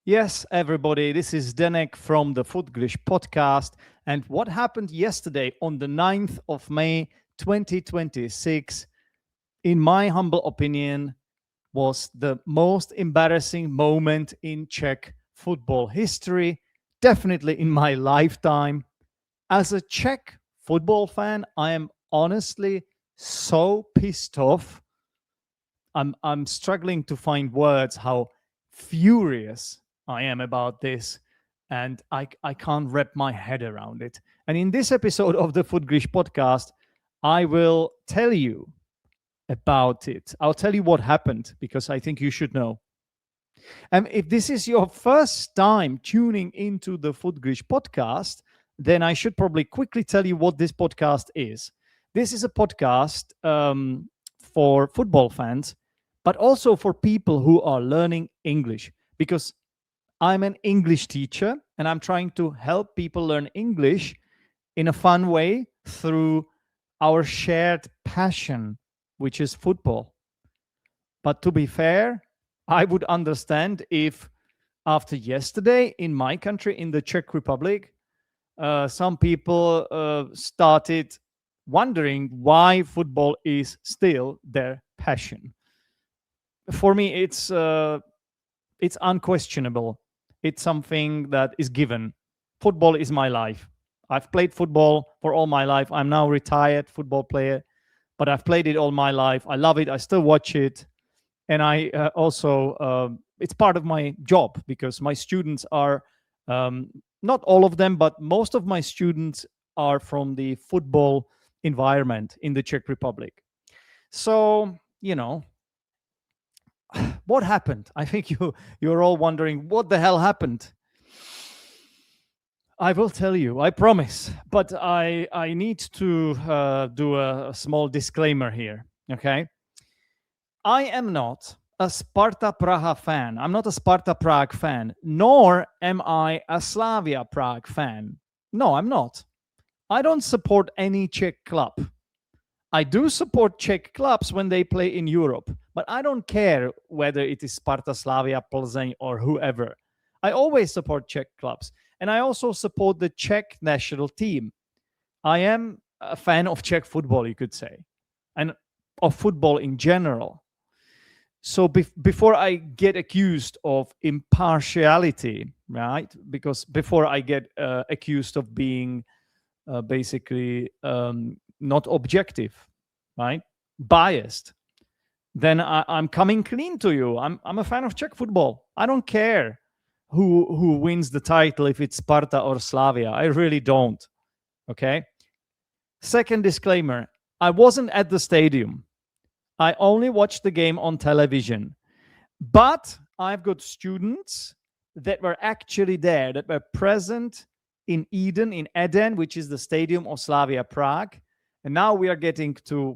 Yes, everybody, this is Denek from the Footglish podcast. And what happened yesterday on the 9th of May 2026, in my humble opinion, was the most embarrassing moment in Czech football history, definitely in my lifetime. As a Czech football fan, I am honestly so pissed off. I'm struggling to find words how furious I am about this, and I can't wrap my head around it. And in this episode of the Footglish podcast, I will tell you about it. I'll tell you what happened because I think you should know. And if this is your first time tuning into the Footglish podcast, then I should probably quickly tell you what this podcast is. This is a podcast for football fans, but also for people who are learning English, because I'm an English teacher and I'm trying to help people learn English in a fun way through our shared passion, which is football. But to be fair, I would understand if after yesterday in my country, in the Czech Republic, some people started wondering why football is still their passion. For me, it's unquestionable. It's something that is given. Football is my life. I've played football for all my life. I'm now retired football player, but I've played it all my life. I love it. I still watch it. And I also, it's part of my job because my students are, not all of them, but most of my students are from the football environment in the Czech Republic. So, what happened? I think you're all wondering what the hell happened. I will tell you, I promise, but I need to do a small disclaimer here, okay? I am not a Sparta Praha fan. I'm not a Sparta Prague fan, nor am I a Slavia Prague fan. No, I'm not. I don't support any Czech club. I do support Czech clubs when they play in Europe, but I don't care whether it is Sparta, Slavia, Plzeň, or whoever. I always support Czech clubs, and I also support the Czech national team. I am a fan of Czech football, you could say, and of football in general. So before I get accused of impartiality, right? Because before I get accused of being basically not objective, right? Biased, then I'm coming clean to you. I'm a fan of Czech football. I don't care who wins the title, if it's Sparta or Slavia. I really don't. Okay. Second disclaimer: I wasn't at the stadium. I only watched the game on television. But I've got students that were actually there, that were present in Eden, which is the stadium of Slavia Prague. And now we are getting to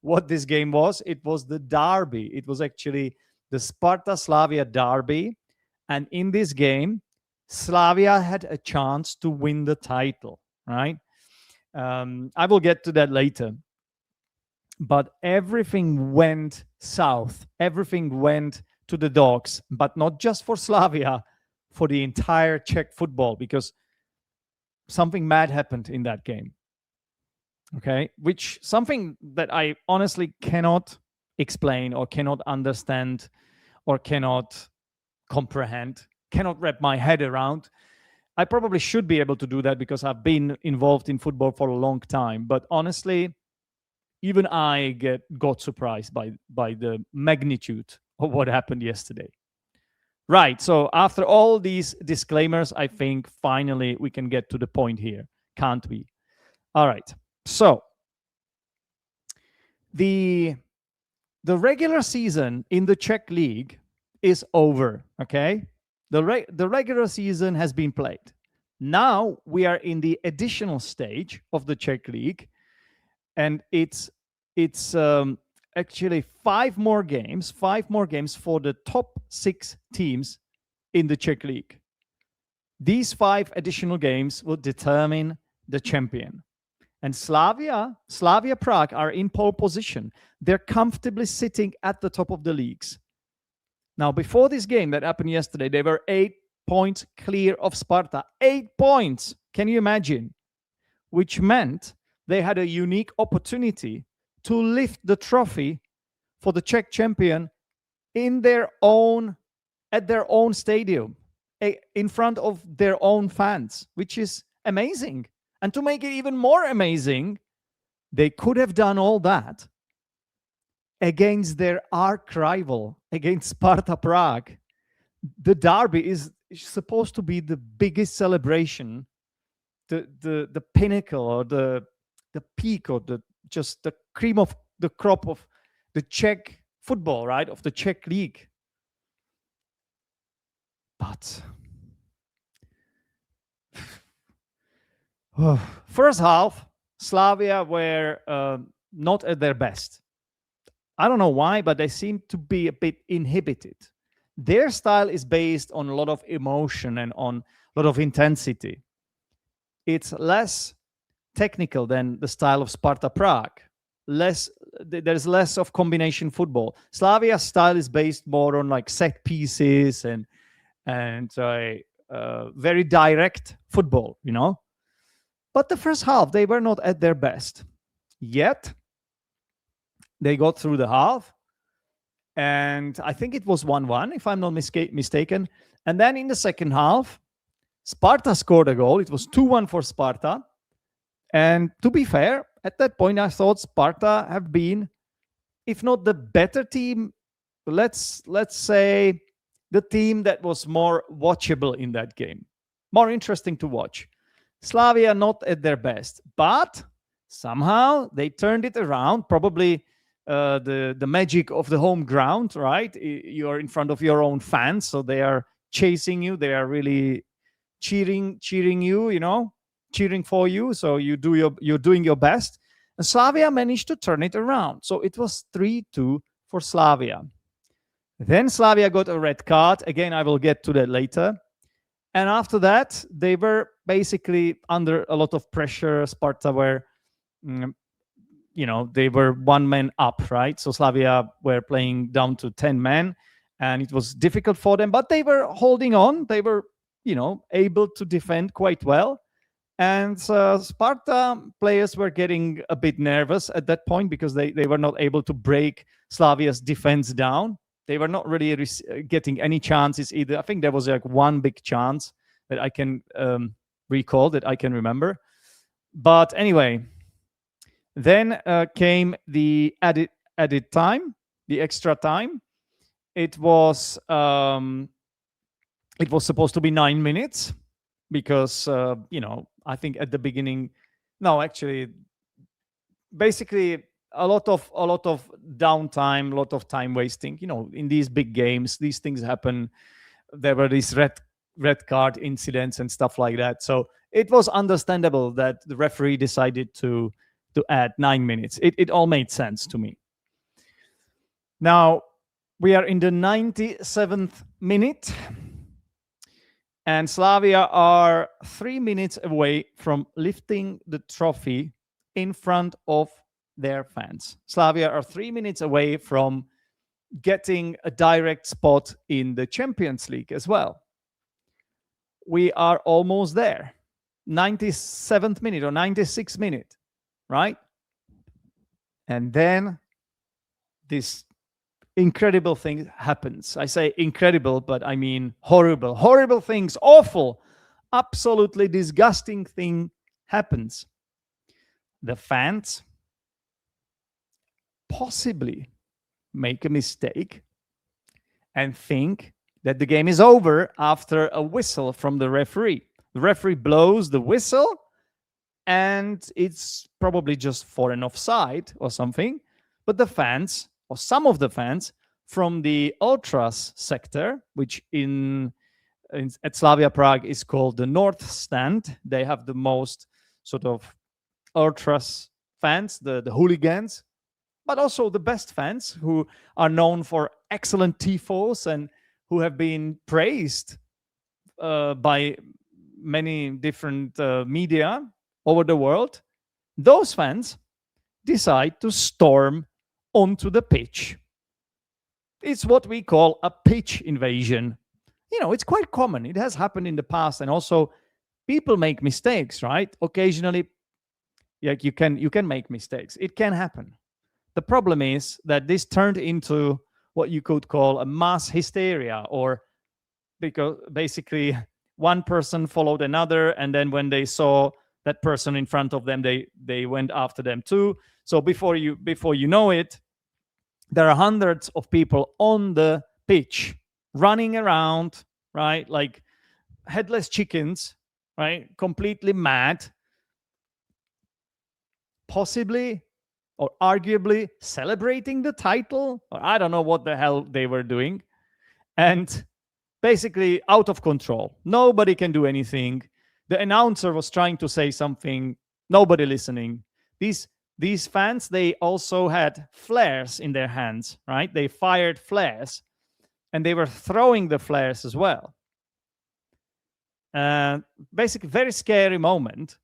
what this game was. It was the derby. It was actually the Sparta-Slavia derby. And in this game, Slavia had a chance to win the title, right? I will get to that later. But everything went south. Everything went to the dogs, but not just for Slavia, for the entire Czech football, because something mad happened in that game. Okay, which something that I honestly cannot explain or cannot understand or cannot comprehend, cannot wrap my head around. I probably should be able to do that because I've been involved in football for a long time. But honestly, even I got surprised by the magnitude of what happened yesterday. Right, so after all these disclaimers, I think finally we can get to the point here, can't we? All right, so the regular season in the Czech league is over, okay? The regular season has been played. Now we are in the additional stage of the Czech league, and it's actually five more games for the top 6 teams in the Czech league. These 5 additional games will determine the champion. And Slavia Prague are in pole position. They're comfortably sitting at the top of the leagues. Now, before this game that happened yesterday, they were 8 points clear of Sparta. 8 points. Can you imagine? Which meant they had a unique opportunity to lift the trophy for the Czech champion at their own stadium, in front of their own fans, which is amazing. And to make it even more amazing, they could have done all that against their arch rival, against Sparta Prague. The derby is supposed to be the biggest celebration, the pinnacle, or the peak, or just the cream of the crop of the Czech football, right? Of the Czech league. But first half, Slavia were not at their best. I don't know why, but they seem to be a bit inhibited. Their style is based on a lot of emotion and on a lot of intensity. It's less technical than the style of Sparta Prague. There's less of combination football. Slavia's style is based more on like set pieces and very direct football, you know. But the first half, they were not at their best. Yet, they got through the half, and I think it was 1-1, if I'm not mistaken. And then in the second half, Sparta scored a goal. It was 2-1 for Sparta. And to be fair, at that point, I thought Sparta have been, if not the better team, let's say the team that was more watchable in that game, more interesting to watch. Slavia not at their best, but somehow they turned it around. Probably the magic of the home ground, right? You're in front of your own fans, so they are chasing you. They are really cheering you, you know, cheering for you. So you're doing your best. And Slavia managed to turn it around. So it was 3-2 for Slavia. Then Slavia got a red card. Again, I will get to that later. And after that, they were basically under a lot of pressure. Sparta were, they were 1 man up, right? So Slavia were playing down to 10 men, and it was difficult for them, but they were holding on. They were, able to defend quite well. And Sparta players were getting a bit nervous at that point because they were not able to break Slavia's defense down. They were not really getting any chances either. I think there was like one big chance that I can recall, that I can remember. But anyway, then came the added time, the extra time. It was supposed to be 9 minutes because I think at the beginning, no, actually, basically a lot of downtime, a lot of time wasting. In these big games, these things happen. There were these red card incidents and stuff like that. So it was understandable that the referee decided to add 9 minutes. It all made sense to me. Now we are in the 97th minute, and Slavia are 3 minutes away from lifting the trophy in front of their fans. Slavia are 3 minutes away from getting a direct spot in the Champions League as well. We are almost there. 97th minute or 96th minute, right? And then this incredible thing happens. I say incredible, but I mean horrible. Horrible things, awful, absolutely disgusting thing happens. The fans possibly make a mistake and think that the game is over after a whistle from the referee. The referee blows the whistle, and it's probably just for an offside or something. But the fans, or some of the fans from the ultras sector, which at Slavia Prague is called the North Stand, they have the most sort of ultras fans, the hooligans, but also the best fans who are known for excellent tifos and who have been praised by many different media over the world. Those fans decide to storm onto the pitch. It's what we call a pitch invasion. It's quite common. It has happened in the past, and also people make mistakes, right? Occasionally, like you can make mistakes. It can happen. The problem is that this turned into what you could call a mass hysteria, or because basically one person followed another, and then when they saw that person in front of them, they went after them too. So before you know it, there are hundreds of people on the pitch running around, right? Like headless chickens, right? Completely mad, possibly or arguably celebrating the title, or I don't know what the hell they were doing. And basically out of control. Nobody can do anything. The announcer was trying to say something, nobody listening. These fans, they also had flares in their hands, right? They fired flares, and they were throwing the flares as well. Basically, very scary moment,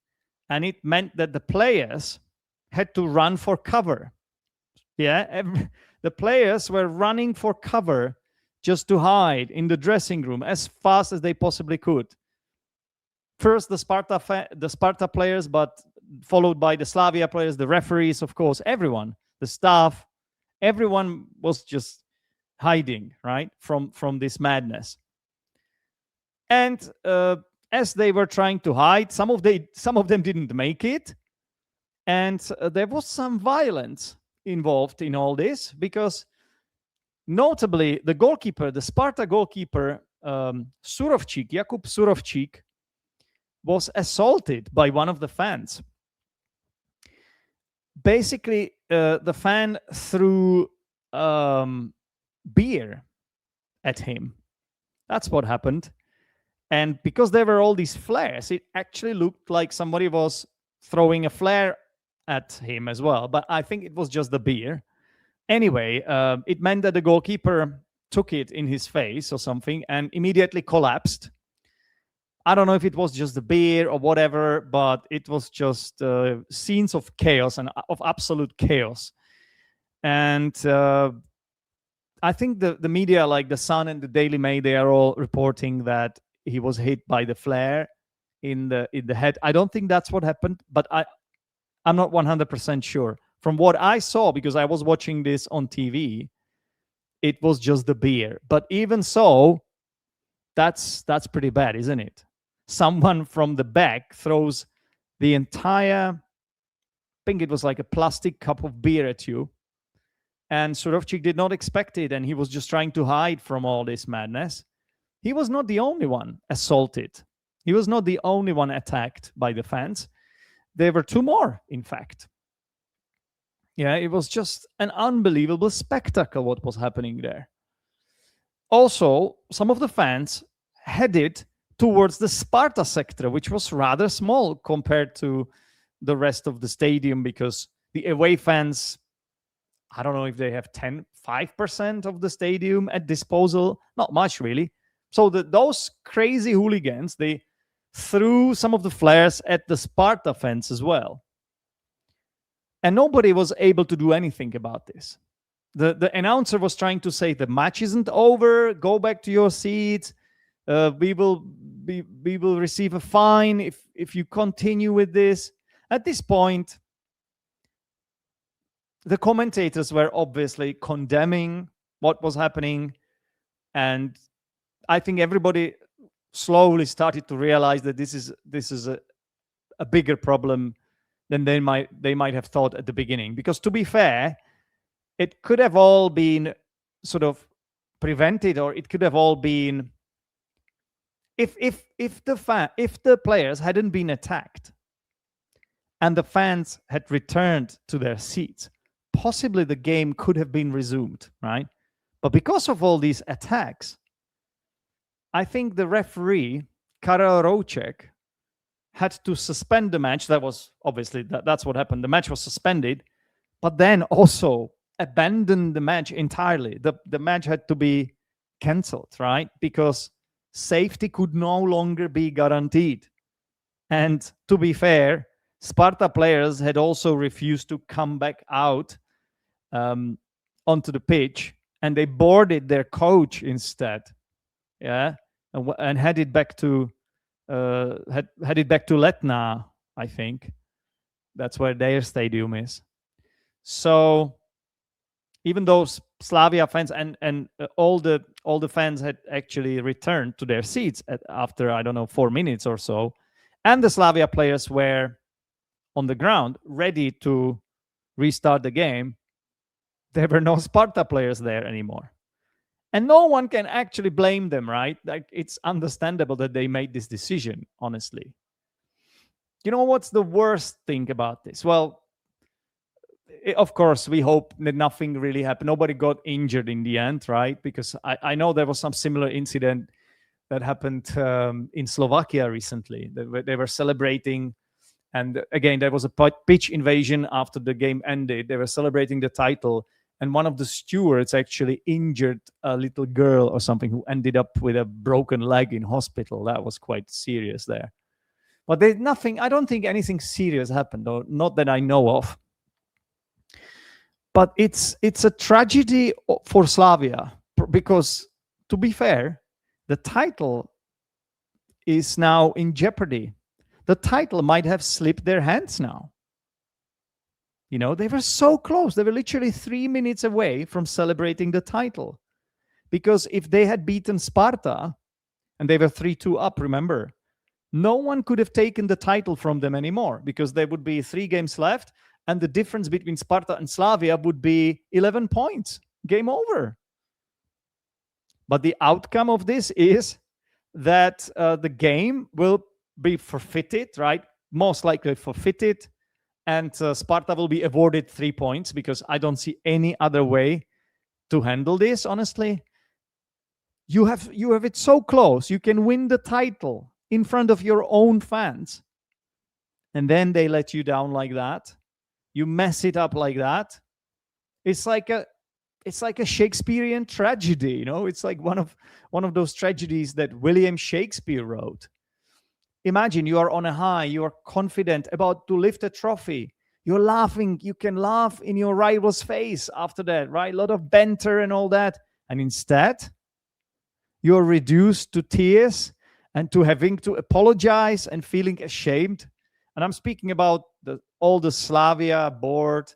and it meant that the players had to run for cover. Yeah, the players were running for cover just to hide in the dressing room as fast as they possibly could. First, the Sparta players, but followed by the Slavia players, the referees, of course, everyone, the staff, everyone was just hiding, right, from this madness. And as they were trying to hide, some of them didn't make it, and there was some violence involved in all this, because notably the goalkeeper, the Sparta goalkeeper, Surovčík, Jakub Surovčík, was assaulted by one of the fans. Basically, the fan threw beer at him. That's what happened. And because there were all these flares, it actually looked like somebody was throwing a flare at him as well. But I think it was just the beer. Anyway, it meant that the goalkeeper took it in his face or something and immediately collapsed. I don't know if it was just the beer or whatever, but it was just scenes of chaos and of absolute chaos. And I think the media, like the Sun and the Daily Mail, they are all reporting that he was hit by the flare in the head. I don't think that's what happened, but I'm not 100% sure. From what I saw, because I was watching this on TV, it was just the beer. But even so, that's pretty bad, isn't it? Someone from the back throws the entire, I think it was like a plastic cup of beer at you. And Surovčík did not expect it, and he was just trying to hide from all this madness. He was not the only one assaulted. He was not the only one attacked by the fans. There were two more, in fact. Yeah, it was just an unbelievable spectacle what was happening there. Also, some of the fans headed towards the Sparta sector, which was rather small compared to the rest of the stadium, because the away fans, I don't know if they have 5% of the stadium at disposal. Not much, really. So those crazy hooligans, they threw some of the flares at the Sparta fans as well. And nobody was able to do anything about this. The announcer was trying to say the match isn't over, go back to your seats. We will receive a fine if you continue with this. At this point, the commentators were obviously condemning what was happening, and I think everybody slowly started to realize that this is a bigger problem than they might have thought at the beginning. Because to be fair, it could have all been sort of prevented, or it could have all been if the players hadn't been attacked and the fans had returned to their seats, possibly the game could have been resumed, right? But because of all these attacks, I think the referee, Karel Rouček, had to suspend the match. That was obviously, that's what happened. The match was suspended, but then also abandoned the match entirely. The match had to be cancelled, right? Because safety could no longer be guaranteed. And to be fair, Sparta players had also refused to come back out onto the pitch and they boarded their coach instead. Yeah, and headed back to headed back to Letna, I think. That's where their stadium is. So even those Slavia fans and all the fans had actually returned to their seats after, I don't know, 4 minutes or so, and the Slavia players were on the ground ready to restart the game. There were no Sparta players there anymore. And no one can actually blame them, right? Like, it's understandable that they made this decision, honestly. You know what's the worst thing about this? Well, of course, we hope that nothing really happened. Nobody got injured in the end, right? Because I know there was some similar incident that happened in Slovakia recently. They were celebrating, and again, there was a pitch invasion after the game ended. They were celebrating the title, and one of the stewards actually injured a little girl or something who ended up with a broken leg in hospital. That was quite serious there. But there's nothing, I don't think anything serious happened, or not that I know of. But it's a tragedy for Slavia, because, to be fair, the title is now in jeopardy. The title might have slipped their hands now. You know, they were so close. They were literally 3 minutes away from celebrating the title. Because if they had beaten Sparta, and they were 3-2 up, remember, no one could have taken the title from them anymore, because there would be 3 games left, and the difference between Sparta and Slavia would be 11 points. Game over. But the outcome of this is that the game will be forfeited, right? Most likely forfeited. And Sparta will be awarded 3 points, because I don't see any other way to handle this, honestly. You have it so close. You can win the title in front of your own fans. And then they let you down like that. You mess it up like that. It's like a Shakespearean tragedy, you know? It's like one of those tragedies that William Shakespeare wrote. Imagine you are on a high, you are confident about to lift a trophy. You're laughing, you can laugh in your rival's face after that, right? A lot of banter and all that. And instead, you're reduced to tears and to having to apologize and feeling ashamed. And I'm speaking about all the Slavia board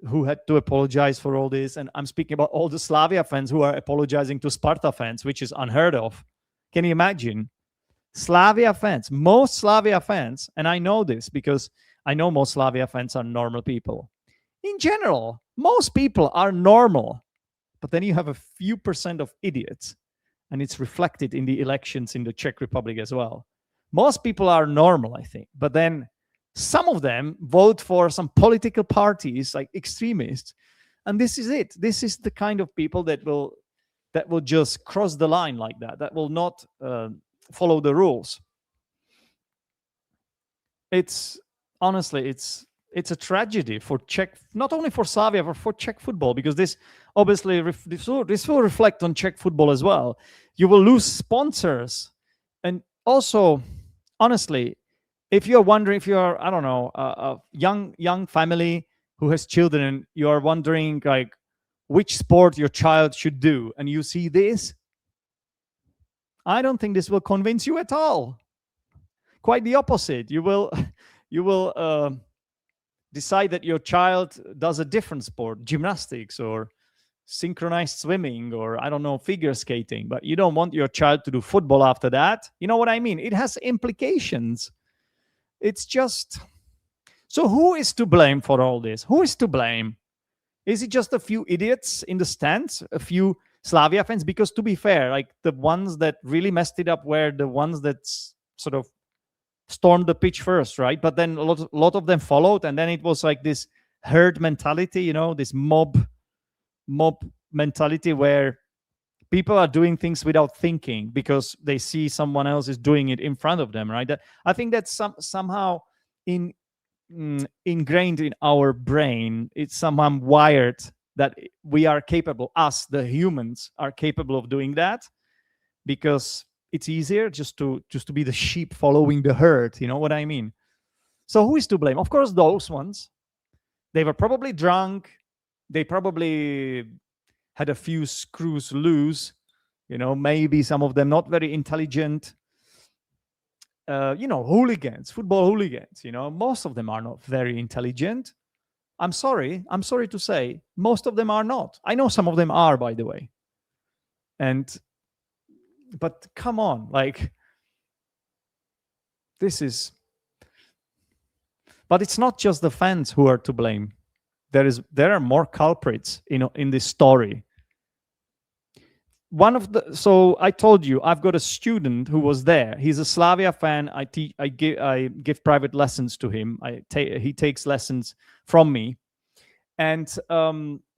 who had to apologize for all this. And I'm speaking about all the Slavia fans who are apologizing to Sparta fans, which is unheard of. Can you imagine? Slavia fans, most Slavia fans, and I know this because I know most Slavia fans are normal people. In general, most people are normal. But then you have a few percent of idiots. And it's reflected in the elections in the Czech Republic as well. Most people are normal, I think. But then some of them vote for some political parties, like extremists. And this is it. This is the kind of people that will just cross the line like that will not follow the rules. It's honestly, it's a tragedy for Czech, not only for Slavia, but for Czech football, because this obviously this will reflect on Czech football as well. You will lose sponsors. And also, honestly, if you're wondering, if you're, I don't know, a young family who has children, you are wondering like which sport your child should do, and you see this, I don't think this will convince you at all. Quite the opposite. You will decide that your child does a different sport, gymnastics or synchronized swimming, or I don't know, figure skating, but you don't want your child to do football after that. You know what I mean? It has implications. It's just, so who is to blame for all this? Who is to blame? Is it just a few idiots in the stands, a few Slavia fans? Because to be fair, like the ones that really messed it up were the ones that sort of stormed the pitch first, right? But then a lot of them followed, and then it was like this herd mentality, you know, this mob mentality where people are doing things without thinking because they see someone else is doing it in front of them, right? I think that's somehow ingrained in our brain. It's somehow wired that we are capable, us, the humans, are capable of doing that, because it's easier just to be the sheep following the herd. You know what I mean? So who is to blame? Of course, those ones. They were probably drunk. They probably had a few screws loose, maybe some of them not very intelligent, hooligans, football hooligans, most of them are not very intelligent. I'm sorry to say, most of them are not. I know some of them are, by the way. But come on, like, but it's not just the fans who are to blame. There are more culprits, in this story. So I told you, I've got a student who was there. He's a Slavia fan. I give private lessons to him. He takes lessons from me. And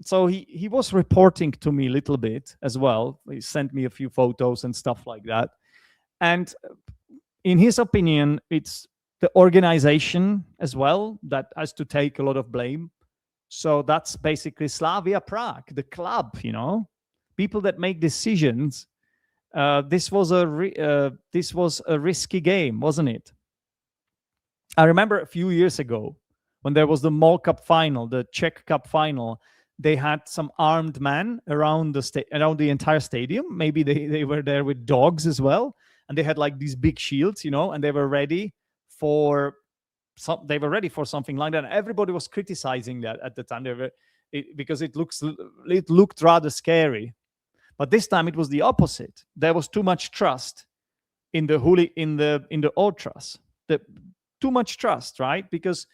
so he was reporting to me a little bit as well. He sent me a few photos and stuff like that. And in his opinion, it's the organization as well that has to take a lot of blame. So that's basically Slavia Prague, the club, people that make decisions. This was a risky game, wasn't it? I remember a few years ago when there was the MOL Cup final, the Czech Cup final. They had some armed men around the entire stadium. Maybe they were there with dogs as well, and they had like these big shields, and they were ready for something like that. Everybody was criticizing that at the time. Because it looked rather scary. But this time it was the opposite. There was too much trust in the ultras. Too much trust, right? Because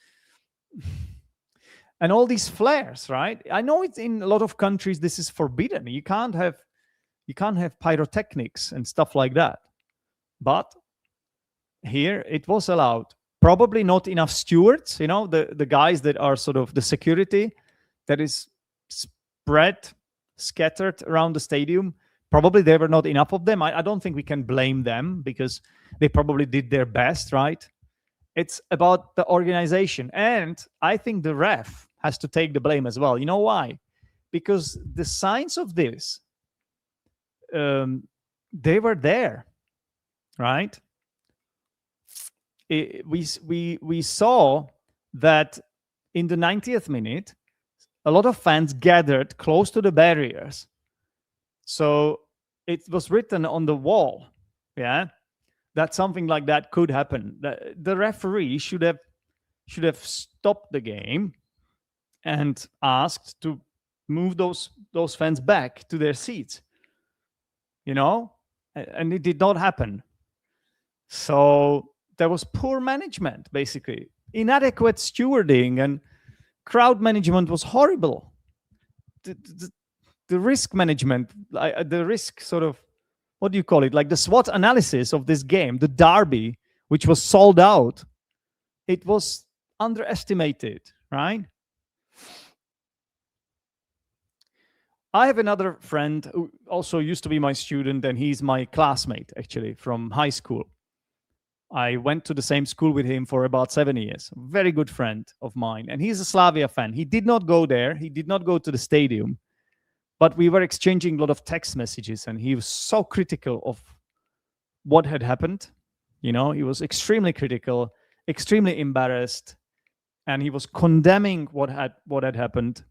and all these flares, right? I know it's in a lot of countries this is forbidden. You can't have pyrotechnics and stuff like that. But here it was allowed. Probably not enough stewards, the guys that are sort of the security that is scattered around the stadium. Probably there were not enough of them. I don't think we can blame them because they probably did their best, right? It's about the organization. And I think the ref has to take the blame as well. You know why? Because the signs of this, they were there, right? We saw that in the 90th minute, a lot of fans gathered close to the barriers. So it was written on the wall, that something like that could happen. The referee should have stopped the game and asked to move those fans back to their seats. And it did not happen. So there was poor management, basically. Inadequate stewarding, and crowd management was horrible. The risk management, the risk sort of, what do you call it? Like the SWOT analysis of this game, the derby, which was sold out, it was underestimated, right? I have another friend who also used to be my student, and he's my classmate, actually, from high school. I went to the same school with him for about 7 years. Very good friend of mine. And he's a Slavia fan. He did not go there. He did not go to the stadium. But we were exchanging a lot of text messages. And he was so critical of what had happened. He was extremely critical, extremely embarrassed. And he was condemning what had happened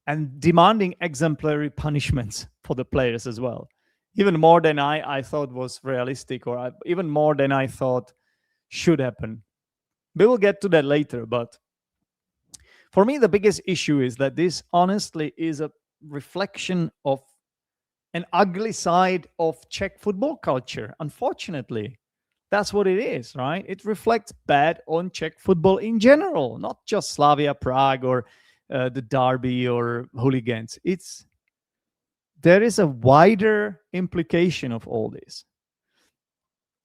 and demanding exemplary punishments for the players as well. Even more than I thought was realistic, or even more than I thought should happen. We will get to that later, but for me, the biggest issue is that this honestly is a reflection of an ugly side of Czech football culture. Unfortunately, that's what it is, right? It reflects bad on Czech football in general, not just Slavia Prague or the derby or hooligans. There is a wider implication of all this.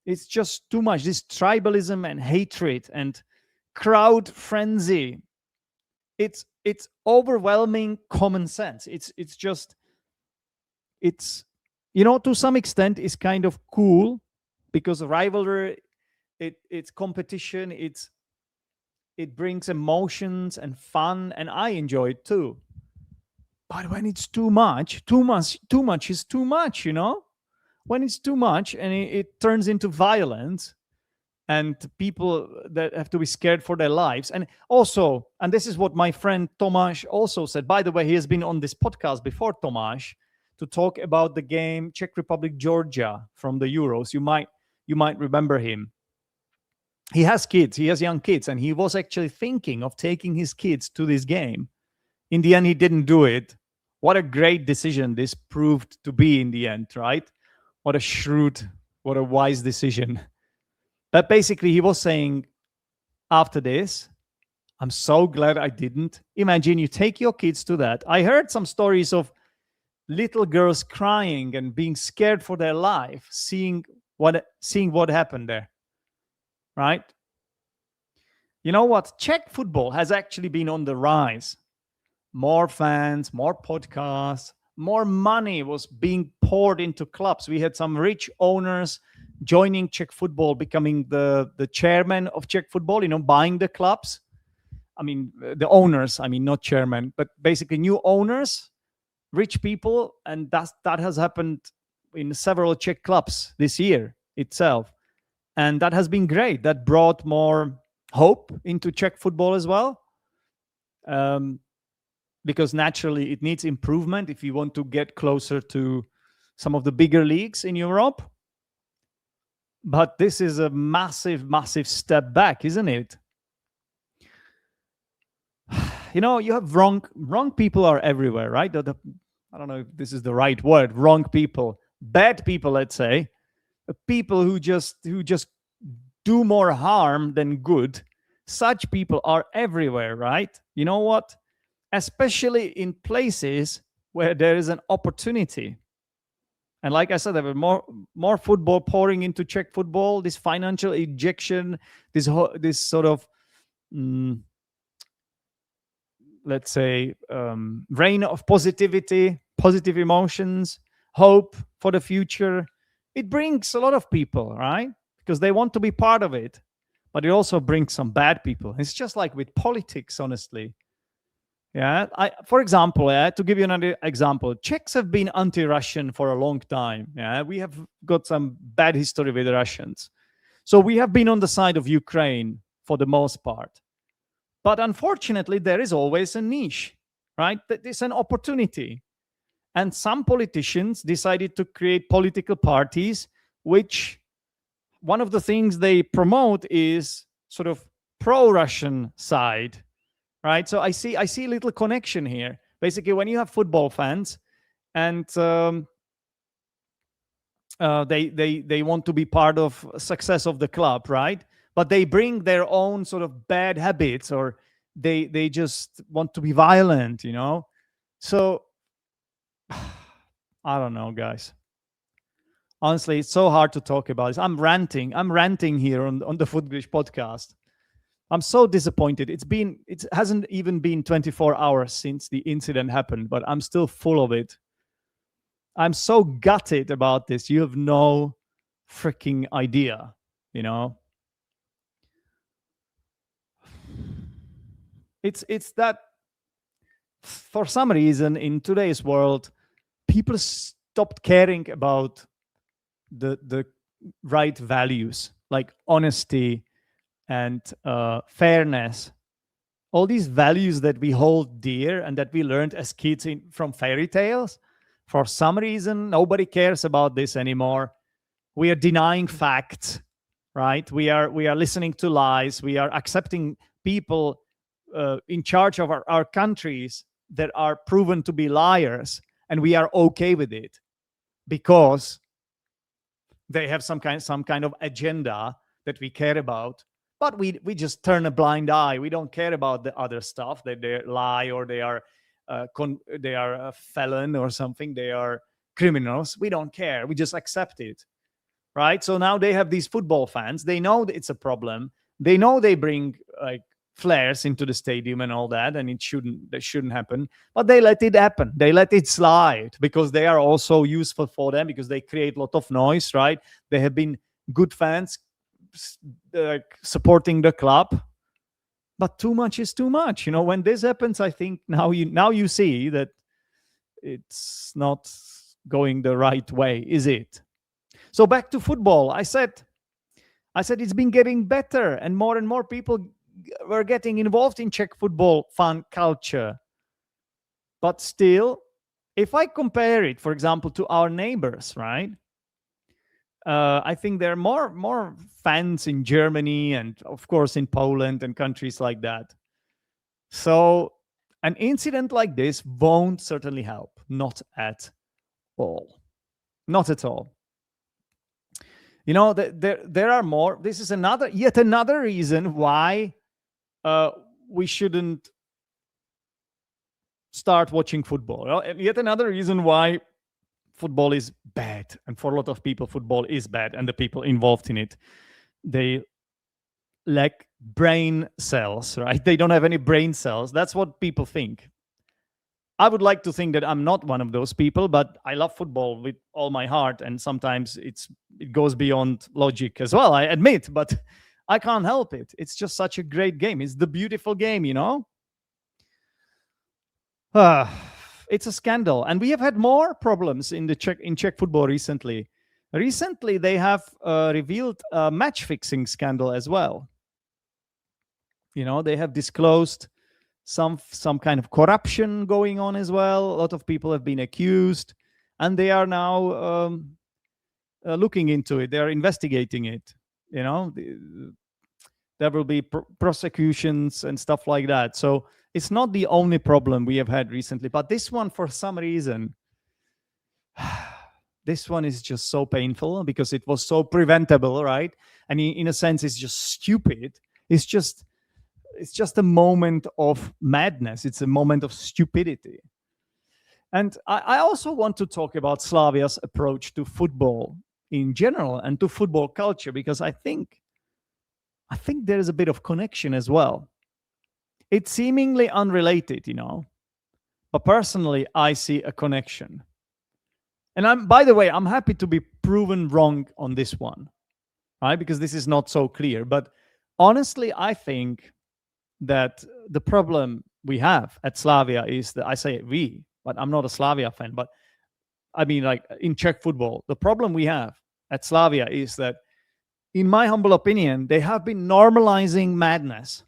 It's just too much. This tribalism and hatred and crowd frenzy. It's overwhelming common sense. It's to some extent is kind of cool because rivalry, it's competition, it brings emotions and fun, and I enjoy it too. But when it's too much is too much, When it's too much and it turns into violence, and people that have to be scared for their lives. And also, and this is what my friend Tomáš also said. By the way, he has been on this podcast before, Tomáš, to talk about the game Czech Republic Georgia from the Euros. You might remember him. He has kids, he has young kids, and he was actually thinking of taking his kids to this game. In the end, he didn't do it. What a great decision this proved to be in the end, right? What a shrewd, what a wise decision. But basically, he was saying, after this, I'm so glad I didn't. Imagine you take your kids to that. I heard some stories of little girls crying and being scared for their life, seeing what happened there, right? You know what? Czech football has actually been on the rise. More fans, more podcasts, more money was being poured into clubs. We had some rich owners joining Czech football, becoming the chairman of Czech football, buying the clubs. I mean, the owners, not chairman, but basically new owners, rich people. And that has happened in several Czech clubs this year itself. And that has been great. That brought more hope into Czech football as well. Because naturally it needs improvement if you want to get closer to some of the bigger leagues in Europe. But this is a massive, massive step back, isn't it? You have wrong people are everywhere, right? I don't know if this is the right word, wrong people, bad people, let's say, people who just do more harm than good. Such people are everywhere, right? You know what? Especially in places where there is an opportunity. And like I said, there were more football pouring into Czech football, this financial injection, this sort of, let's say, reign of positivity, positive emotions, hope for the future. It brings a lot of people, right? Because they want to be part of it. But it also brings some bad people. It's just like with politics, honestly. Yeah, for example, to give you another example, Czechs have been anti-Russian for a long time. Yeah, we have got some bad history with the Russians. So we have been on the side of Ukraine for the most part. But unfortunately, there is always a niche, right? There's an opportunity. And some politicians decided to create political parties, which one of the things they promote is sort of pro-Russian side. Right, so I see a little connection here. Basically, when you have football fans, and they want to be part of success of the club, right? But they bring their own sort of bad habits, or they just want to be violent, So I don't know, guys. Honestly, it's so hard to talk about this. I'm ranting here on the Footglish podcast. I'm so disappointed. It hasn't even been 24 hours since the incident happened, but I'm still full of it. I'm so gutted about this. You have no freaking idea, It's that for some reason in today's world, people stopped caring about the right values like honesty and fairness, all these values that we hold dear and that we learned as kids from fairy tales. For some reason, nobody cares about this anymore. We are denying facts, right? We are listening to lies. We are accepting people in charge of our countries that are proven to be liars, and we are okay with it because they have some kind of agenda that we care about. But we just turn a blind eye. We don't care about the other stuff, that they lie or they are a felon or something. They are criminals. We don't care. We just accept it, right? So now they have these football fans. They know that it's a problem. They know they bring like flares into the stadium and all that, and that shouldn't happen. But they let it happen. They let it slide because they are also useful for them because they create a lot of noise, right? They have been good fans supporting the club, but too much is too much. When this happens, I think now you see that it's not going the right way, is it? So back to football. I said I said it's been getting better, and more people were getting involved in Czech football fan culture. But still, if I compare it, for example, to our neighbors, right? I think there are more fans in Germany and, of course, in Poland and countries like that. So an incident like this won't certainly help. Not at all. Not at all. You know, there are more. This is yet another reason why we shouldn't start watching football. And yet another reason why football is bad, and for a lot of people football is bad, and the people involved in it, they lack brain cells, right? They don't have any brain cells. That's what people think. I would like to think that I'm not one of those people, but I love football with all my heart, and sometimes it goes beyond logic as well, I admit, but I can't help it. It's just such a great game. It's the beautiful game, you know? It's a scandal, and we have had more problems in Czech football recently. Recently, they have revealed a match fixing scandal as well. You know, they have disclosed some kind of corruption going on as well. A lot of people have been accused, and they are now looking into it. They are investigating it. You know, there will be prosecutions and stuff like that. So it's not the only problem we have had recently, but this one, for some reason, this one is just so painful because it was so preventable, right? And in a sense, it's just stupid. It's just a moment of madness. It's a moment of stupidity. And I also want to talk about Slavia's approach to football in general and to football culture, because I think there is a bit of connection as well. It's seemingly unrelated, you know, but personally, I see a connection. And by the way, I'm happy to be proven wrong on this one, right? Because this is not so clear. But honestly, I think that the problem we have at Slavia is that, I say we, but I'm not a Slavia fan, but I mean, like in Czech football, the problem we have at Slavia is that, in my humble opinion, they have been normalizing madness.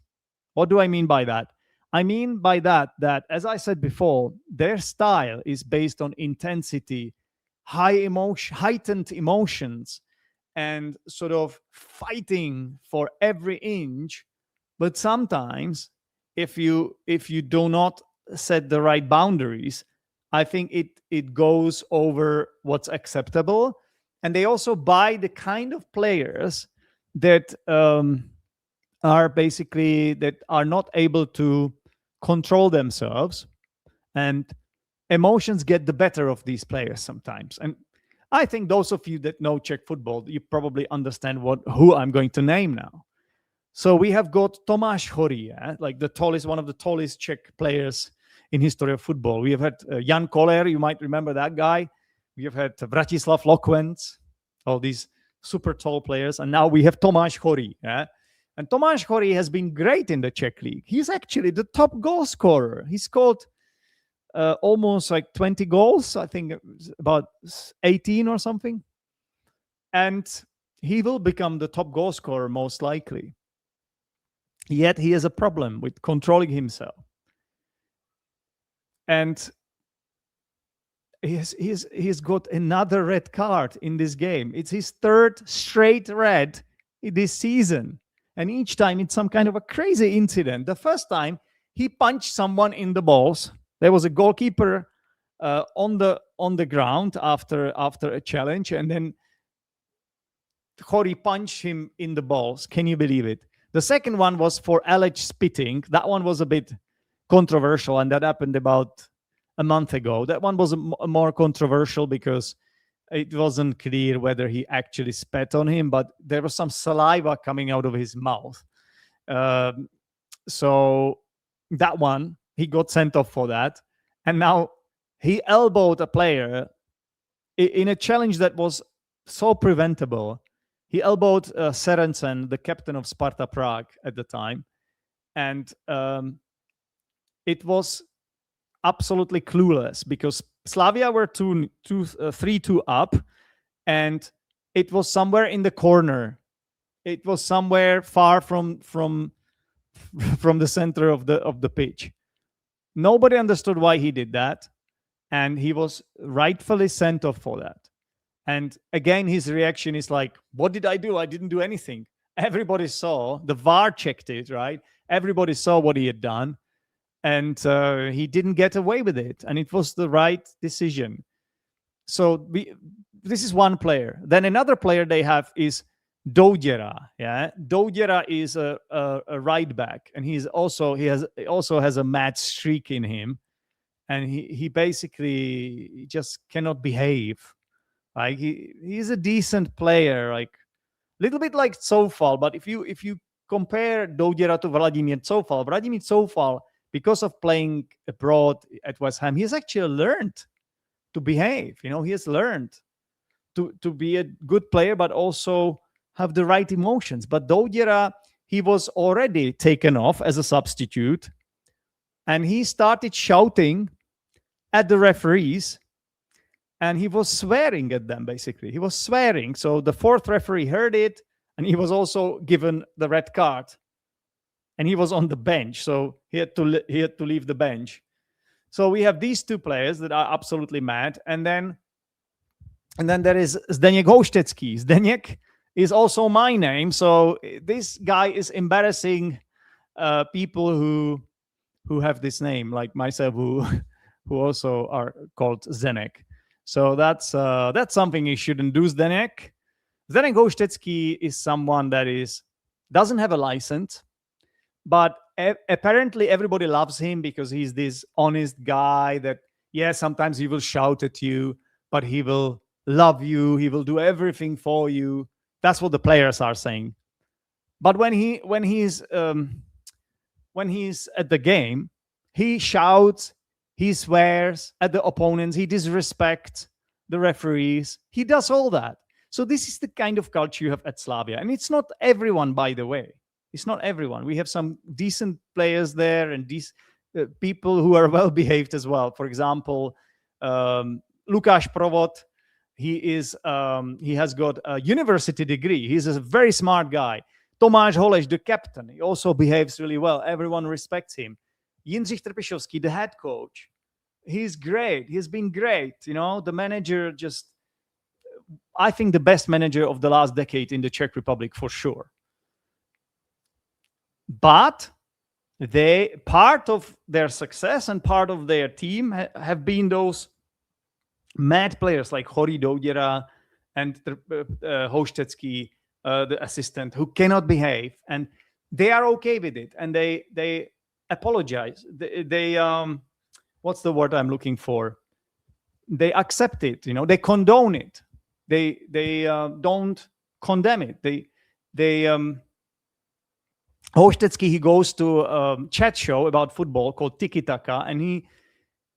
What do I mean by that? I mean by that, as I said before, their style is based on intensity, heightened emotions, and sort of fighting for every inch. But sometimes, if you do not set the right boundaries, I think it goes over what's acceptable. And they also buy the kind of players that are not able to control themselves, and emotions get the better of these players sometimes. And I think those of you that know Czech football, you probably understand who I'm going to name now. So we have got Tomáš Horý, like one of the tallest Czech players in history of football. We have had Jan Koller, you might remember that guy. We have had Vratislav Lokwenc, all these super tall players. And now we have Tomáš Horý. And Tomáš Horý has been great in the Czech league. He's actually the top goal scorer. He scored almost like 20 goals, I think about 18 or something. And he will become the top goal scorer most likely. Yet he has a problem with controlling himself. And he's got another red card in this game. It's his third straight red this season. And each time it's some kind of a crazy incident. The first time he punched someone in the balls. There was a goalkeeper on the ground after a challenge, and then Horý punched him in the balls. Can you believe it? The second one was for alleged spitting. That one was a bit controversial, and that happened about a month ago. That one was more controversial because it wasn't clear whether he actually spat on him, but there was some saliva coming out of his mouth. So that one, he got sent off for that. And now he elbowed a player in a challenge that was so preventable. He elbowed Serencen, the captain of Sparta Prague at the time. And it was absolutely clueless because Slavia were 3-2 up, and it was somewhere in the corner. it was somewhere far from from the center of the pitch. Nobody understood why he did that, and he was rightfully sent off for that. And again, his reaction is like, "What did I do? I didn't do anything." Everybody saw. The VAR checked it, right? Everybody saw what he had done, and he didn't get away with it, and it was the right decision. So this is one player. Then another player they have is Douděra. Yeah, Douděra is a right back, and he also has a mad streak in him, and he basically just cannot behave. Like he's a decent player, like a little bit like Coufal, but if you compare Douděra to Vladimír Coufal, because of playing abroad at West Ham, he has actually learned to behave. He has learned to be a good player, but also have the right emotions. But Douděra, he was already taken off as a substitute, and he started shouting at the referees, and he was swearing at them, basically. He was swearing. So the fourth referee heard it, and he was also given the red card. And he was on the bench, so he had to leave the bench. So we have these two players that are absolutely mad. And then there is Zdeněk Houštecký. Zdeněk is also my name. So this guy is embarrassing people who have this name, like myself, who also are called Zdeněk. So that's something you shouldn't do, Zdeněk. Zdeněk Houštecký is someone that doesn't have a license, but apparently everybody loves him because he's this honest guy that, yeah, sometimes he will shout at you, but he will love you. He will do everything for you. That's what the players are saying. But when he's at the game, he shouts, he swears at the opponents, he disrespects the referees. He does all that. So this is the kind of culture you have at Slavia. And it's not everyone, by the way. It's not everyone. We have some decent players there, and these people who are well behaved as well. For example, Lukáš Provod, he has got a university degree. He's a very smart guy. Tomáš Holeš, the captain, he also behaves really well. Everyone respects him. Jindřich Trpišovský, the head coach, he's great. He's been great. The manager, I think the best manager of the last decade in the Czech Republic for sure. But part of their success and part of their team have been those mad players like Hoří Douděra and Houštecký, the assistant, who cannot behave, and they are okay with it, and they apologize. They what's the word I'm looking for? They accept it. They condone it. They don't condemn it. Houštecký, he goes to a chat show about football called Tiki Taka, and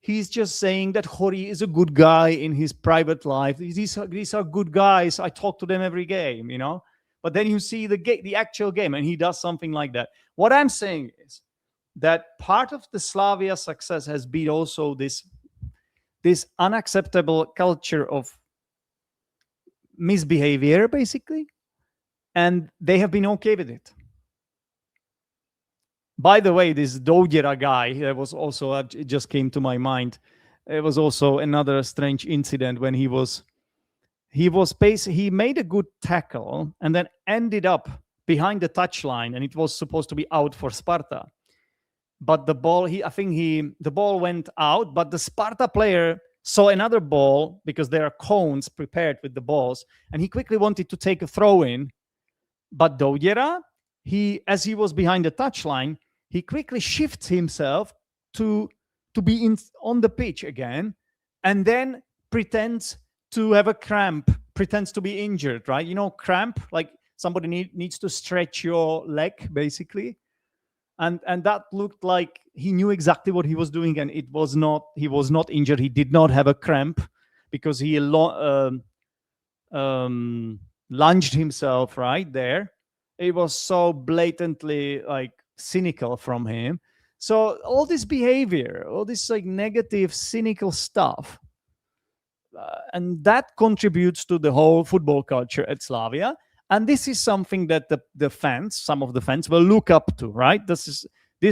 he's just saying that Hoří is a good guy in his private life. These are good guys. I talk to them every game, But then you see the actual game, and he does something like that. What I'm saying is that part of the Slavia success has been also this unacceptable culture of misbehavior, basically, and they have been okay with it. By the way, this Douděra guy, that was also, it just came to my mind. It was also another strange incident when he made a good tackle and then ended up behind the touchline, and it was supposed to be out for Sparta. But the ball, the ball went out, but the Sparta player saw another ball because there are cones prepared with the balls, and he quickly wanted to take a throw in. But Douděra, as he was behind the touchline, he quickly shifts himself to be on the pitch again, and then pretends to have a cramp, pretends to be injured, right? Cramp, like somebody needs to stretch your leg, basically. And that looked like he knew exactly what he was doing, and he was not injured. He did not have a cramp because he lunged himself right there. It was so blatantly cynical from him. So all this behavior, all this negative, cynical stuff, and that contributes to the whole football culture at Slavia. And this is something that the fans, some of the fans, will look up to, right? This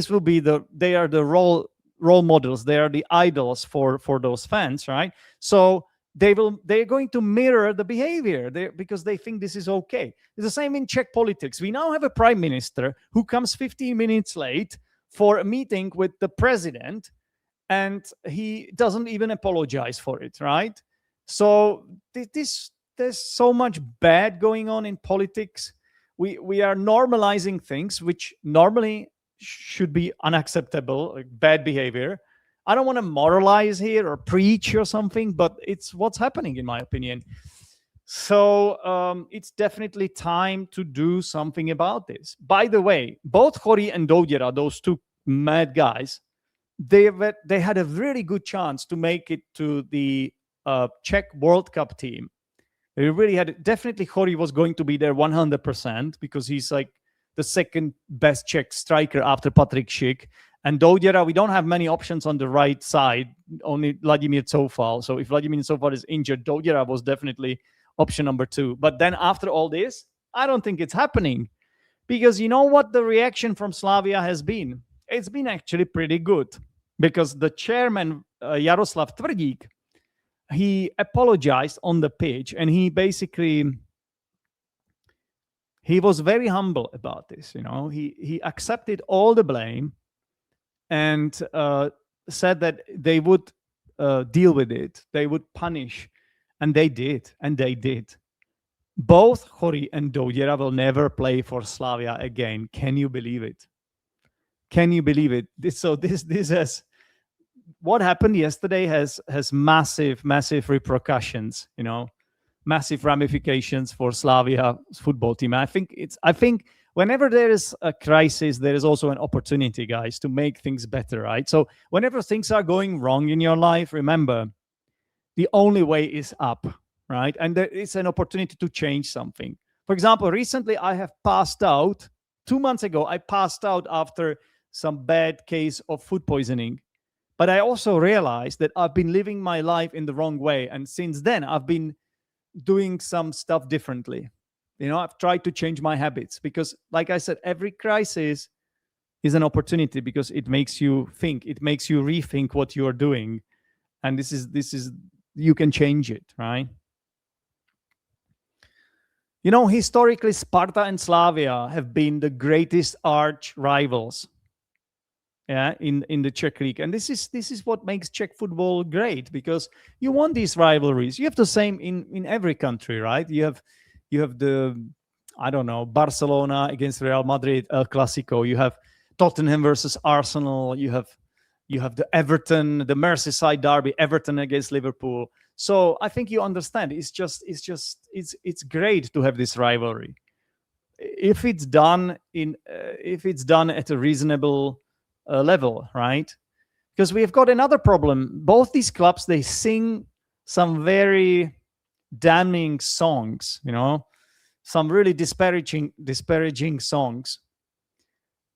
will be they are the role models, they are the idols for those fans, right? So they're going to mirror the behavior because they think this is okay. It's the same in Czech politics. We now have a prime minister who comes 15 minutes late for a meeting with the president, and he doesn't even apologize for it, right? So there's so much bad going on in politics. We are normalizing things which normally should be unacceptable, like bad behavior. I don't want to moralize here or preach or something, but it's what's happening, in my opinion. So it's definitely time to do something about this. By the way, both Chori and Douděra, those two mad guys, they had a really good chance to make it to the Czech World Cup team. They really had, definitely Chori was going to be there 100% because he's like the second best Czech striker after Patrik Schick. And Douděra, we don't have many options on the right side, only Vladimír Coufal. So if Vladimír Coufal is injured, Douděra was definitely option number 2. But then after all this, I don't think it's happening. Because you know what the reaction from Slavia has been? It's been actually pretty good. Because the chairman, Jaroslav Tvrdík, he apologized on the pitch, and he was very humble about this. You know, he accepted all the blame and said that they would deal with it, they would punish, and they did, Both Chori and Douděra will never play for Slavia again. Can you believe it? Can you believe it? This has, what happened yesterday has massive repercussions, you know, massive ramifications for Slavia's football team. I think whenever there is a crisis, there is also an opportunity, guys, to make things better, right? So whenever things are going wrong in your life, remember, the only way is up, right? And there is an opportunity to change something. For example, recently I have passed out. 2 months ago, I passed out after some bad case of food poisoning. But I also realized that I've been living my life in the wrong way. And since then, I've been doing some stuff differently. You know, I've tried to change my habits because, like I said, every crisis is an opportunity because it makes you think, it makes you rethink what you are doing. And this is, you can change it, right? You know, historically, Sparta and Slavia have been the greatest arch rivals. Yeah, in the Czech league, and this is what makes Czech football great, because you want these rivalries. You have the same in every country, right? You have the, I don't know, Barcelona against Real Madrid, El Clasico. You have Tottenham versus Arsenal. You have the Everton, the Merseyside derby, Everton against Liverpool. So I think you understand. It's great to have this rivalry if it's done at a reasonable level, right? Because we've got another problem. Both these clubs, they sing some very damning songs, you know, some really disparaging songs.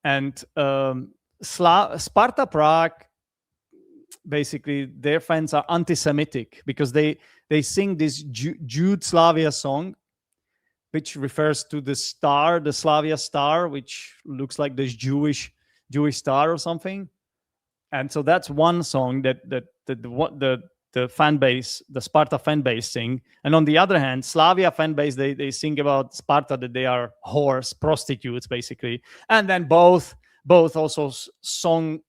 And Sparta Prague, basically, their fans are anti-Semitic because they sing this Jude Slavia song, which refers to the star, the Slavia star, which looks like this Jewish star or something. And so that's one song that the fan base, the Sparta fan base, sing. And on the other hand, Slavia fan base, they sing about Sparta, that they are whores, prostitutes, basically. And then both also sing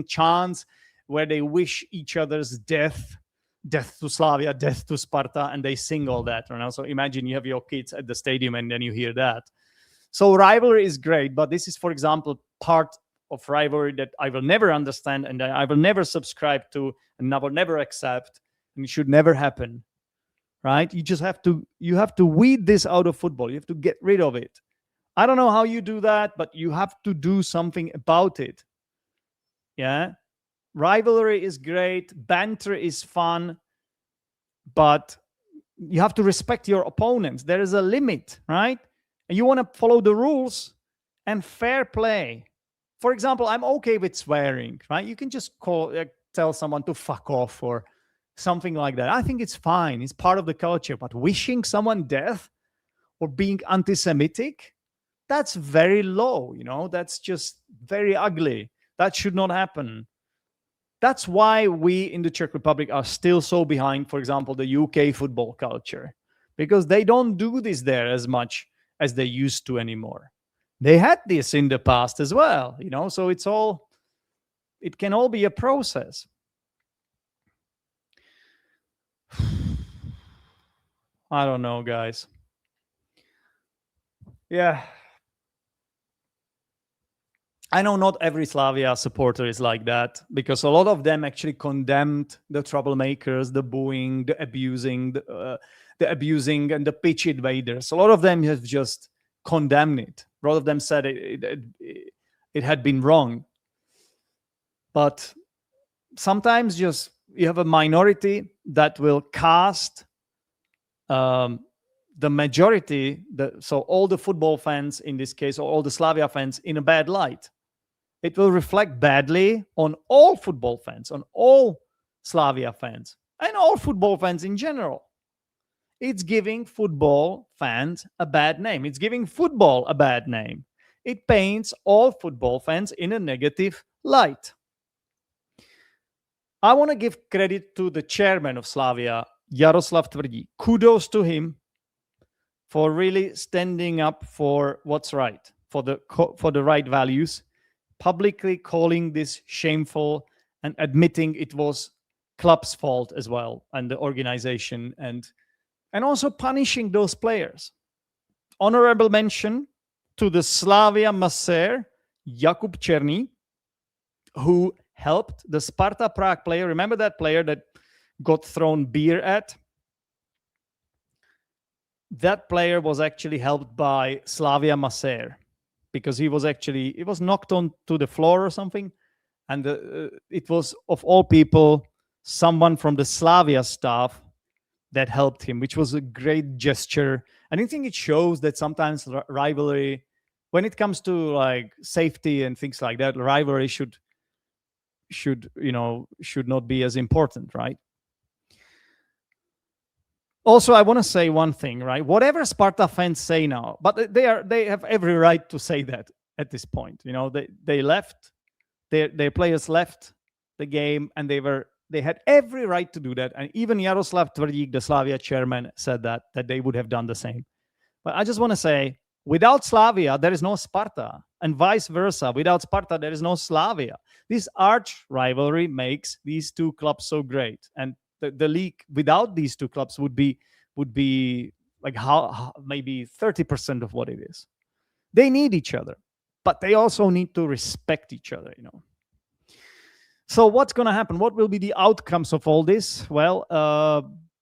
chants where they wish each other's death to Slavia, death to Sparta, and they sing all that. And also imagine you have your kids at the stadium and then you hear that. So rivalry is great, but this is, for example, part of rivalry that I will never understand and I will never subscribe to and I will never accept, and it should never happen, right? You have to weed this out of football. You have to get rid of it. I don't know how you do that, but you have to do something about it. Yeah? Rivalry is great, banter is fun, but you have to respect your opponents. There is a limit, right? And you want to follow the rules and fair play. For example, I'm okay with swearing, right? You can just tell someone to fuck off or something like that. I think it's fine. It's part of the culture. But wishing someone death, or being anti-Semitic, that's very low, that's just very ugly. That should not happen. That's why we in the Czech Republic are still so behind, for example, the UK football culture, because they don't do this there as much as they used to anymore. They had this in the past as well, so it can all be a process. I don't know, guys. Yeah. I know not every Slavia supporter is like that, because a lot of them actually condemned the troublemakers, the booing, the abusing, the abusing, and the pitch invaders. A lot of them have just condemned it. A lot of them said it had been wrong. But sometimes just you have a minority that will cast the majority, so all the football fans in this case, or all the Slavia fans, in a bad light. It will reflect badly on all football fans, on all Slavia fans, and all football fans in general. It's giving football fans a bad name. It's giving football a bad name. It paints all football fans in a negative light. I want to give credit to the chairman of Slavia, Jaroslav Tvrdík. Kudos to him for really standing up for what's right, for the right values, publicly calling this shameful and admitting it was club's fault as well, and the organization, and also punishing those players. Honorable mention to the Slavia masseur, Jakub Černý, who helped the Sparta Prague player. Remember that player that got thrown beer at? That player was actually helped by Slavia masseur, because he was knocked onto the floor or something, and it was, of all people, someone from the Slavia staff that helped him, which was a great gesture. And I think it shows that sometimes rivalry, when it comes to like safety and things like that, rivalry should not be as important, right? Also, I want to say one thing, right? Whatever Sparta fans say now, but they have every right to say that at this point. They left, their players left the game, and they had every right to do that. And even Jaroslav Tvrdík, the Slavia chairman, said that they would have done the same. But I just want to say, without Slavia, there is no Sparta, and vice versa. Without Sparta, there is no Slavia. This arch rivalry makes these two clubs so great, and the league without these two clubs would be like maybe 30% of what it is. They need each other, but they also need to respect each other. So what's going to happen? What will be the outcomes of all this? Well,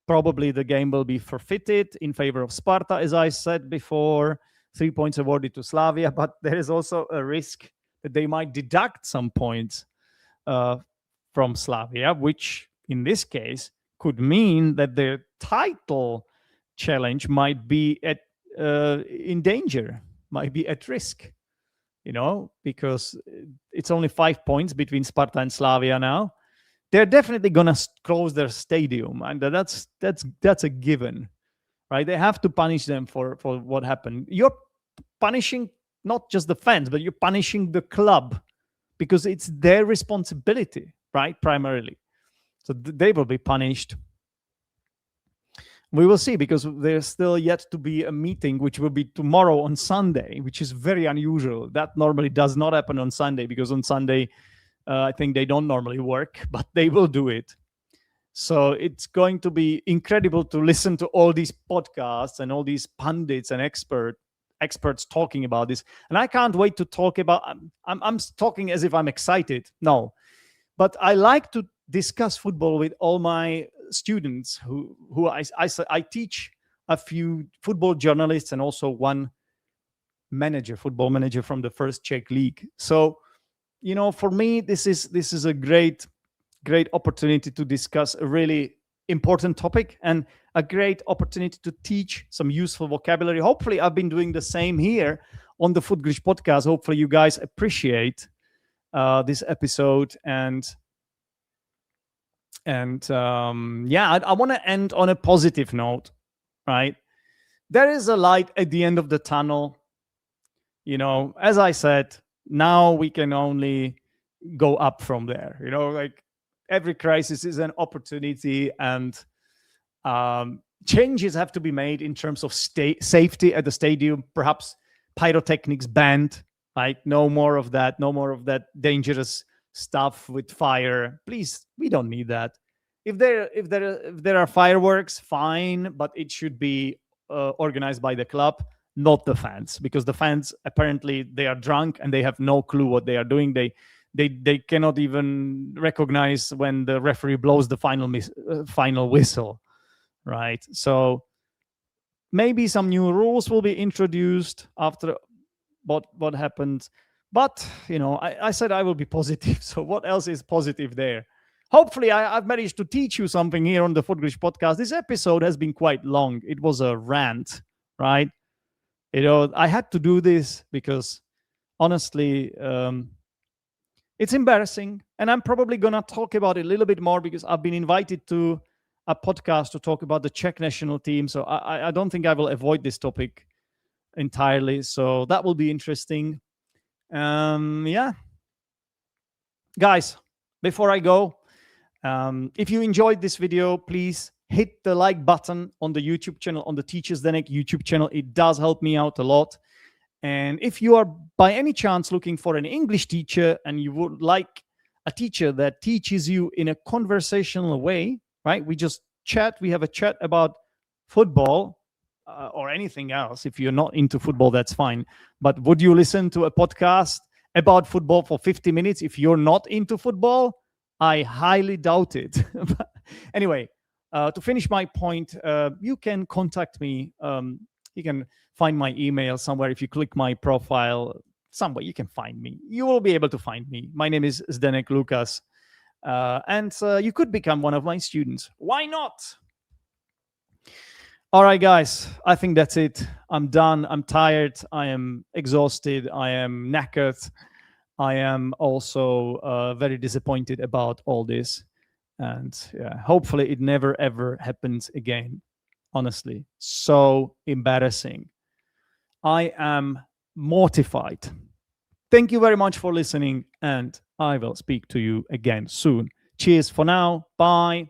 probably the game will be forfeited in favor of Sparta, as I said before. 3 points awarded to Slavia, but there is also a risk that they might deduct some points from Slavia, which in this case could mean that their title challenge might be in danger, might be at risk, because it's only 5 points between Sparta and Slavia now. They're definitely gonna close their stadium, and that's a given, right? They have to punish them for what happened. You're punishing not just the fans, but you're punishing the club, because it's their responsibility, right? Primarily. So they will be punished. We will see, because there's still yet to be a meeting, which will be tomorrow on Sunday, which is very unusual. That normally does not happen on Sunday, because on Sunday, I think they don't normally work, but they will do it. So it's going to be incredible to listen to all these podcasts and all these pundits and experts talking about this. And I can't wait to talk about, I'm talking as if I'm excited. No, but I like to discuss football with all my students who I teach a few football journalists and also one football manager from the first Czech league. So, for me, this is a great opportunity to discuss a really important topic and a great opportunity to teach some useful vocabulary. Hopefully, I've been doing the same here on the Footglish podcast. Hopefully, you guys appreciate this episode. And I want to end on a positive note, right? there is a light at the end of the tunnel. As I said, now we can only go up from there. Like every crisis is an opportunity, and changes have to be made in terms of safety at the stadium. Perhaps pyrotechnics banned, like no more of that dangerous stuff with fire. Please, we don't need that. If there are fireworks, fine, but it should be organized by the club, not the fans, because the fans, apparently they are drunk and they have no clue what they are doing. They cannot even recognize when the referee blows the final whistle, right? So maybe some new rules will be introduced after what happened. But I said I will be positive. So what else is positive there? Hopefully I've managed to teach you something here on the Footglish podcast. This episode has been quite long. It was a rant, right? I had to do this because honestly, it's embarrassing. And I'm probably going to talk about it a little bit more because I've been invited to a podcast to talk about the Czech national team. So I don't think I will avoid this topic entirely. So that will be interesting. Yeah. Guys, before I go, if you enjoyed this video, please hit the like button on the YouTube channel, on the Teachers Zdenek YouTube channel. It does help me out a lot. And if you are by any chance looking for an English teacher and you would like a teacher that teaches you in a conversational way, right? We just chat. We have a chat about football or anything else. If you're not into football, that's fine. But would you listen to a podcast about football for 50 minutes if you're not into football? I highly doubt it. Anyway, to finish my point, you can contact me. You can find my email somewhere. If you click my profile, somewhere you can find me. You will be able to find me. My name is Zdenek Lukas. And you could become one of my students. Why not? All right, guys, I think that's it. I'm done. I'm tired. I am exhausted. I am knackered. I am also very disappointed about all this. And yeah, hopefully it never, ever happens again. Honestly, so embarrassing. I am mortified. Thank you very much for listening, and I will speak to you again soon. Cheers for now. Bye.